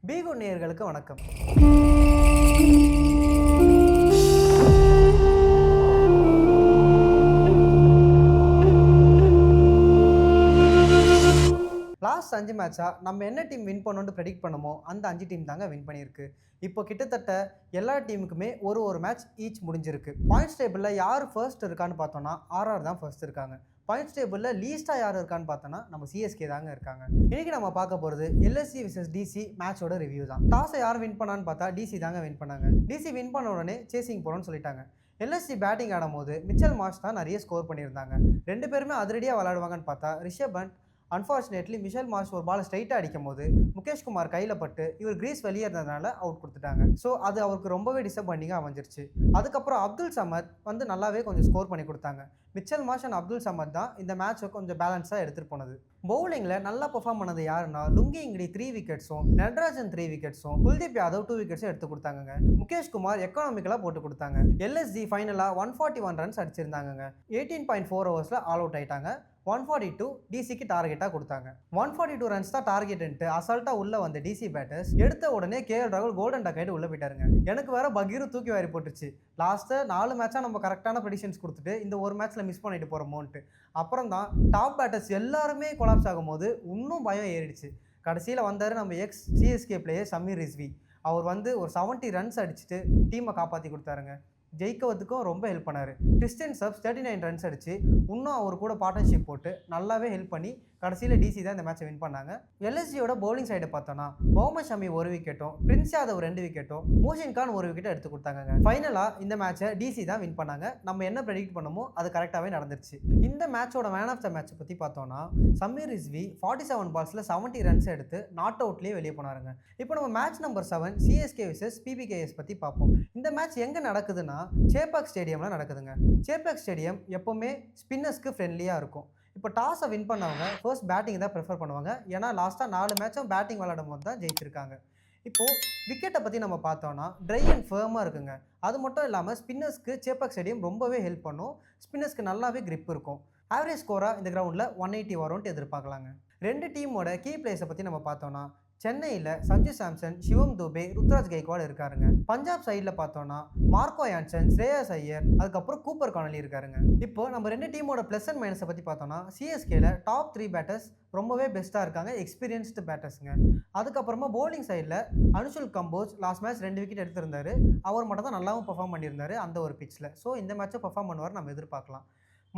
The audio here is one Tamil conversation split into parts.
பீகுட் நேயர்களுக்கு வணக்கம். லாஸ்ட் 5 மேட்சா நம்ம என்ன டீம் வின் பண்ணணும்னு ப்ரெடிக்ட் பண்ணமோ அந்த 5 டீம் தாங்க வின் பண்ணியிருக்கு. இப்போ கிட்டத்தட்ட எல்லா டீமுக்குமே ஒரு மேட்ச் ஈச் முடிஞ்சிருக்கு. பாயிண்ட்ஸ் டேபிளில் யார் ஃபர்ஸ்ட் இருக்கான்னு பார்த்தோம்னா ஆர்ஆர் தான் ஃபர்ஸ்ட் இருக்காங்க. பாயிண்ட்ஸ் டேபிளில் லீஸ்ட்டாக யார் இருக்கான்னு பார்த்தோன்னா நம்ம சிஎஸ்கே தாங்க இருக்காங்க. இன்னைக்கு நம்ம பார்க்க போகிறது எல்எஸ்சி விசஸ் டிசி மேட்சோட ரிவ்யூ தான். டாஸை யார் வின் பண்ணான்னு பார்த்தா டிசி தாங்க வின் பண்ணாங்க. டிசி வின் பண்ண உடனே சேசிங் போகிறோன்னு சொல்லிட்டாங்க. எல்எஸ்சி பேட்டிங் ஆடும்போது மிச்சல் மார்ஷ் தான் நிறைய ஸ்கோர் பண்ணியிருந்தாங்க. ரெண்டு பேருமே அதிரடியாக விளையாடுவாங்கன்னு பார்த்தா Rishabh Pant unfortunately Mitchell Marsh ஒரு பால் ஸ்ட்ரைட்டாக அடிக்கும் போது முகேஷ் குமார் கையில் பட்டு இவர் கிரீஸ் வெளியே இருந்ததுனால அவுட் கொடுத்துட்டாங்க. ஸோ அது அவருக்கு ரொம்பவே டிசப்பாயிண்டிங்காக அமைஞ்சிருச்சு. அதுக்கப்புறம் அப்துல் சமத் வந்து நல்லாவே கொஞ்சம் ஸ்கோர் பண்ணி கொடுத்தாங்க. மிச்சல் மார்ஷ் அண்ட் அப்துல் சமத் தான் இந்த மேட்சை கொஞ்சம் பேலன்ஸாக எடுத்துகிட்டு போனது. பவுலிங்கில் நல்லா பெர்ஃபார்ம் பண்ணது யாருன்னா லுங்கி இங்கிடி 3 விக்கெட்ஸும் நடராஜன் 3 விக்கெட்ஸும் குல்தீப் யாதவ் 2 விக்கெட்ஸும் எடுத்து கொடுத்தாங்க. முகேஷ் குமார் எக்கனாமிக்கலாக போட்டு கொடுத்தாங்க. எல்எஸ்ஜி ஃபைனலாக 141 ரன்ஸ் அடிச்சிருந்தாங்க. 18.4 ஓவர்ஸில் ஆல் அவுட் ஆயிட்டாங்க. 142 டிசிக்கு டார்கெட்டாக கொடுத்தாங்க. 142 ரன்ஸ் தான் டார்கெட்டு அசால்ட்டாக உள்ள வந்த டிசி பேட்டர்ஸ் எடுத்த உடனே கேஎல் ராகுல் கோல்டன் டக்கைடு உள்ள போயிட்டாருங்க. எனக்கு வேற பகீரும் தூக்கி வாரி போட்டுருச்சு. லாஸ்ட்டு 4 மேட்சாக நம்ம கரெக்டான ப்ரெடிஷன்ஸ் கொடுத்துட்டு இந்த ஒரு மேட்ச்சில் மிஸ் பண்ணிட்டு போகிறோமோன்ட்டு. அப்புறம் தான் டாப் பேட்டர்ஸ் எல்லாருமே கொலாப்ஸ் ஆகும்போது இன்னும் பயம் ஏறிடுச்சு. கடைசியில் வந்தார் நம்ம ex CSK player Sameer Rizvi. அவர் வந்து ஒரு 70 ரன்ஸ் அடிச்சுட்டு டீமை காப்பாற்றி கொடுத்தாருங்க. ஜெயிக்கிறதுக்கும் ரொம்ப ஹெல்ப் பண்ணார். கிறிஸ்டியன் சப்ஸ் 39 ரன்ஸ் அடிச்சு இன்னும் அவர் கூட பார்ட்னர்ஷிப் போட்டு நல்லாவே ஹெல்ப் பண்ணி கடைசியில் டிசி தான் இந்த மேட்சை வின் பண்ணாங்க. எல்எஸ்ஜியோட பவுலிங் சைடை பார்த்தோன்னா முகமது ஷமி 1 விக்கெட்டும் பிரின்ஸ் யாதவ் 2 விக்கெட்டும் மோஷின் கான் 1 விக்கெட்டும் எடுத்து கொடுத்தாங்க. ஃபைனலாக இந்த மேட்சை டிசி தான் வின் பண்ணாங்க. நம்ம என்ன ப்ரெடிக்ட் பண்ணமோ அது கரெக்டாகவே நடந்துருச்சு. இந்த மேட்சோட மேன் ஆஃப் த மேட்சை பற்றி பார்த்தோன்னா சமீர் ரிஸ்வி 47 பால்ஸில் 70 ரன்ஸ் எடுத்து நாட் அவுட்லேயே வெளியே போனாருங்க. இப்போ நம்ம match number 7 CSK versus PBKS பற்றி பார்ப்போம். இந்த மேட்ச் எங்கே நடக்குதுன்னா சேப்பாக் ஸ்டேடியமில் நடக்குதுங்க. சேப்பாக் ஸ்டேடியம் எப்போவுமே ஸ்பின்னர்ஸ்க்கு ஃப்ரெண்ட்லியாக இருக்கும். இப்போ டாஸை வின் பண்ணவங்க ஃபர்ஸ்ட் பேட்டிங் தான் ப்ரிஃபர் பண்ணுவாங்க. ஏன்னா லாஸ்ட்டாக 4 மேட்சும் பேட்டிங் விளையாடும் போது தான் ஜெயிச்சிருக்காங்க. இப்போது விக்கெட்டை பற்றி நம்ம பார்த்தோன்னா ட்ரை அண்ட் ஃபேர்மாக இருக்குங்க. அது மட்டும் இல்லாமல் ஸ்பின்னர்ஸ்க்கு சேப்பாக் ஸ்டேடியம் ரொம்பவே ஹெல்ப் பண்ணும். ஸ்பின்னர்ஸ்க்கு நல்லாவே கிரிப் இருக்கும். ஆவரேஜ் ஸ்கோராக இந்த கிரவுண்டில் 180 வரும்ட்டு எதிர்பார்க்கலாங்க. ரெண்டு டீமோட கீ பிளேயர்ஸை பற்றி நம்ம பார்த்தோன்னா சென்னையில் சஞ்சு சாம்சன், சிவம் துபே, ருத்ராஜ் கைக்வாட் இருக்காருங்க. பஞ்சாப் சைடில் பார்த்தோன்னா மார்க்கோ யான்சன், ஸ்ரேயாஸ் ஐயர், அதுக்கப்புறம் கூப்பர் கானலி இருக்காருங்க. இப்போ நம்ம ரெண்டு டீமோட ப்ளஸ் அண்ட் மைனஸை பற்றி பார்த்தோன்னா சிஎஸ்கேல டாப் 3 பேட்டர்ஸ் ரொம்பவே பெஸ்ட்டாக இருக்காங்க, எக்ஸ்பீரியன்ஸ்டு பேட்டர்ஸுங்க. அதுக்கப்புறமா பவுலிங் சைடில் அனுஷுல் கம்போஸ் லாஸ்ட் மேட்ச் 2 விக்கெட் எடுத்திருந்தாரு. அவர் மட்டும் தான் நல்லாவும் பர்ஃபார்ம் பண்ணியிருந்தாரு அந்த ஒரு பிச்சில். ஸோ இந்த மேட்சை பர்ஃபார்ம் பண்ணுவார் நம்ம எதிர்பார்க்கலாம்.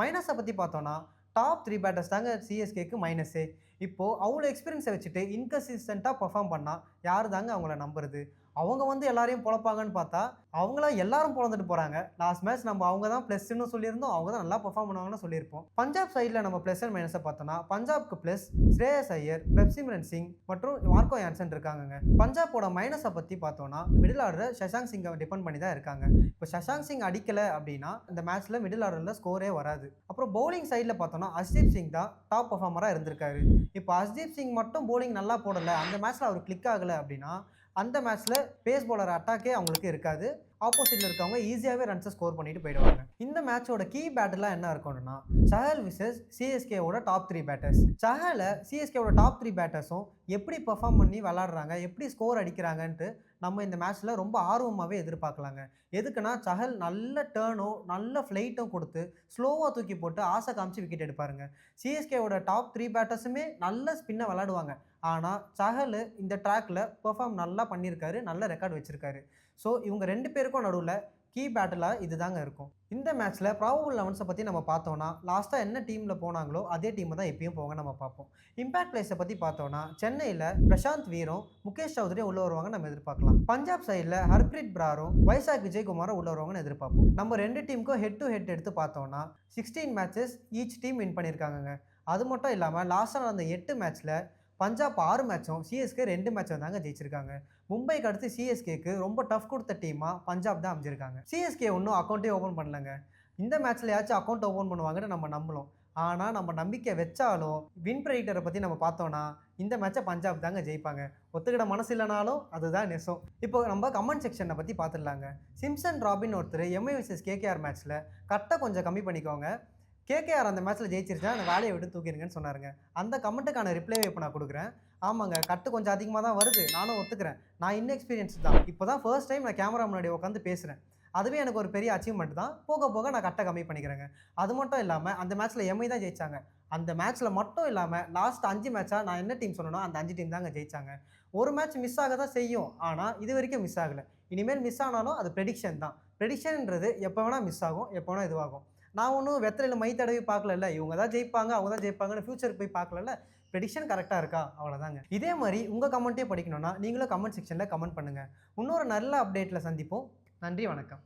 மைனஸை பற்றி பார்த்தோன்னா டாப் 3 பேட்டர்ஸ் தாங்க சிஎஸ்கேக்கு மைனஸே. இப்போது அவ்வளோ எக்ஸ்பீரியன்ஸை வச்சுட்டு இன்கன்சிஸ்டண்ட்டாக பர்ஃபார்ம் பண்ணால் யார் தாங்க அவங்கள நம்புறது? அவங்க வந்து எல்லாரையும் பொழப்பாங்கன்னு பார்த்தா அவங்களாம் எல்லாரும் பொழந்துட்டு போகிறாங்க. லாஸ்ட் மேட்ச் நம்ம அவங்க தான் ப்ளஸ்ன்னு சொல்லியிருந்தோம், அவங்க தான் நல்லா பர்ஃபார்ம் பண்ணுவாங்கன்னு சொல்லியிருப்போம். பஞ்சாப் சைடில் நம்ம ப்ளஸ் அண்ட் மைனஸை பார்த்தோன்னா பஞ்சாப்க்கு ப்ளஸ் ஸ்ரேயாஸ் ஐயர், பிரப்சிம்ரன் சிங் மற்றும் மார்க்கோ யான்சன் இருக்காங்க. பஞ்சாபோட மைனஸை பற்றி பார்த்தோன்னா மிடில் ஆர்டர் சஷாங்க் சிங்கை டிபெண்ட் பண்ணி தான் இருக்காங்க. இப்போ சஷாங்க் சிங் அடிக்கலை அப்படின்னா இந்த மேட்ச்சில் மிடில் ஆர்டரில் ஸ்கோரே வராது. அப்புறம் பவுலிங் சைடில் பார்த்தோன்னா ஹர்ஷ்தீப் சிங் தான் டாப் பர்ஃபார்மராக இருந்திருக்காரு. இப்போ ஹர்ஷ்தீப் சிங் மட்டும் பவுலிங் நல்லா போடலை, அந்த மேட்ச்சில் அவர் கிளிக் ஆகலை அப்படின்னா அந்த மேட்ச்சில் பேஸ் பவுலர் அட்டாக்கே அவங்களுக்கு இருக்காது. ஆப்போசிட்டில் இருக்கவங்க ஈஸியாகவே ரன்ஸை ஸ்கோர் பண்ணிட்டு போயிடுவாங்க. இந்த மேட்சோட கீ பேட்டர்லாம் என்ன இருக்கணும்னா சஹல் விசஸ் சிஎஸ்கேவோட டாப் 3 பேட்டர்ஸ். சஹலை சிஎஸ்கேவோட டாப் 3 பேட்டர்ஸும் எப்படி பெர்ஃபார்ம் பண்ணி விளாட்றாங்க, எப்படி ஸ்கோர் அடிக்கிறாங்கன்ட்டு நம்ம இந்த மேட்ச்சில் ரொம்ப ஆர்வமாகவே எதிர்பார்க்கலாங்க. எதுக்குன்னா சஹல் நல்ல டேர்னும் நல்ல ஃப்ளைட்டும் கொடுத்து ஸ்லோவாக தூக்கி போட்டு ஆசை காமிச்சு விக்கெட் எடுப்பாருங்க. சிஎஸ்கேவோட டாப் 3 பேட்டர்ஸுமே நல்ல ஸ்பின்னை விளாடுவாங்க. ஆனால் சஹல் இந்த ட்ராக்கில் பெர்ஃபார்ம் நல்லா பண்ணியிருக்காரு, நல்ல ரெக்கார்ட் வச்சுருக்காரு. ஸோ இவங்க 2 பேருக்கும் நடுவில் கீ பேட்டிலாக இது தாங்க இருக்கும். இந்த மேட்ச்சில் ப்ராபபிள் 11ஸை பற்றி நம்ம பார்த்தோன்னா லாஸ்ட்டாக என்ன டீமில் போனாங்களோ அதே டீமை தான் எப்பயும் போவாங்க நம்ம பார்ப்போம். இம்பாக்ட் பிளேஸை பற்றி பார்த்தோன்னா சென்னையில் பிரசாந்த் வீரும் முகேஷ் சௌத்ரியும் உள்ள வருவாங்க நம்ம எதிர்பார்க்கலாம். பஞ்சாப் சைடில் ஹர்ப்ரீத் பிராரும் வைசாக் விஜயகுமாரும் உள்ள வருவாங்கன்னு எதிர்பார்ப்போம். நம்ம 2 டீமுக்கும் ஹெட் டு ஹெட் எடுத்து பார்த்தோன்னா 16 மேட்சஸ் ஈச் டீம் வின் பண்ணியிருக்காங்க. அது மட்டும் இல்லாமல் லாஸ்ட்டாக நடந்த 8 மேட்ச்சில் பஞ்சாப் 6 மேட்சும் சிஎஸ்கே 2 மேட்சும் தாங்க ஜெயிச்சிருக்காங்க. மும்பைக்கு அடுத்து சிஎஸ்கேக்கு ரொம்ப டஃப் கொடுத்த டீமாக பஞ்சாப் தான் அமைஞ்சிருக்காங்க. சிஎஸ்கே ஒன்றும் அக்கௌண்ட்டே ஓப்பன் பண்ணலங்க. இந்த மேட்ச்சில் ஏதாச்சும் அக்கௌண்ட் ஓப்பன் பண்ணுவாங்கன்னு நம்ம நம்பலாம். ஆனால் நம்ம நம்பிக்கை வச்சாலும் வின் ப்ரெடிக்டரை பற்றி நம்ம பார்த்தோன்னா இந்த மேட்சை பஞ்சாப் தாங்க ஜெயிப்பாங்க. ஒத்துக்கிட மனசு இல்லைனாலும் அதுதான் நெசம். இப்போ நம்ம கமெண்ட் செக்ஷனை பற்றி பார்த்துடலாங்க. சிம்சன் ராபின் ஒருத்தர் எம்ஐ விசஸ் கேகேஆர் மேட்ச்சில் கட்டை கொஞ்சம் கம்மி பண்ணிக்கோங்க, கேகேஆர் அந்த மேட்ச்சில் ஜெயிச்சிருச்சா அந்த வேலையை விட்டு தூக்கிடுங்கன்னு சொன்னாருங்க. அந்த கமெண்ட்டுக்கான ரிப்ளைவை இப்போ நான் கொடுக்குறேன். ஆமாங்க, கட்டு கொஞ்சம் அதிகமாக தான் வருது, நானும் ஒத்துக்கிறேன். நான் இன்எக்ஸ்பீரியன்ஸ் தான். இப்போ தான் ஃபர்ஸ்ட் டைம் நான் கேமரா முன்னாடி உட்காந்து பேசுகிறேன். அதுவே எனக்கு ஒரு பெரிய அச்சீவ்மெண்ட் தான். போக போக நான் கட்டை கம்மி பண்ணிக்கிறேங்க. அது மட்டும் இல்லாமல் அந்த மேட்ச்சில் எம்ஐ தான் ஜெயிச்சாங்க. அந்த மேட்ச்சில் மட்டும் இல்லாமல் லாஸ்ட் 5 மேட்சா நான் என்ன டீம் சொன்னனோ அந்த 5 டீம் தாங்க ஜெயிச்சாங்க. ஒரு மேட்ச் மிஸ் ஆக தான் செய்யும். ஆனால் இது வரைக்கும் மிஸ் ஆகல. இனிமேல் மிஸ் ஆனாலும் அது ப்ரெடிக்ஷன் தான். ப்ரெடிக்ஷன்ன்றது எப்போ வேணால் மிஸ் ஆகும், எப்போ வேணால் இதுவாகும். நான் ஒன்றும் வெத்தலையில மை தடவி பார்க்கலல்ல. இவங்க தான் ஜெயிப்பாங்க, அவங்க தான் ஜெயிப்பாங்கன்னு ஃபியூச்சருக்கு போய் பார்க்கலல்ல. ப்ரெடிக்ஷன் கரெக்டாக இருக்கா? அவ்வளோதாங்க. இதே மாதிரி உங்கள் கமெண்ட்டே படிக்கணும்னா நீங்களும் கமெண்ட் செக்ஷனில் கமெண்ட் பண்ணுங்கள். இன்னொரு நல்ல அப்டேட்டில் சந்திப்போம். நன்றி, வணக்கம்.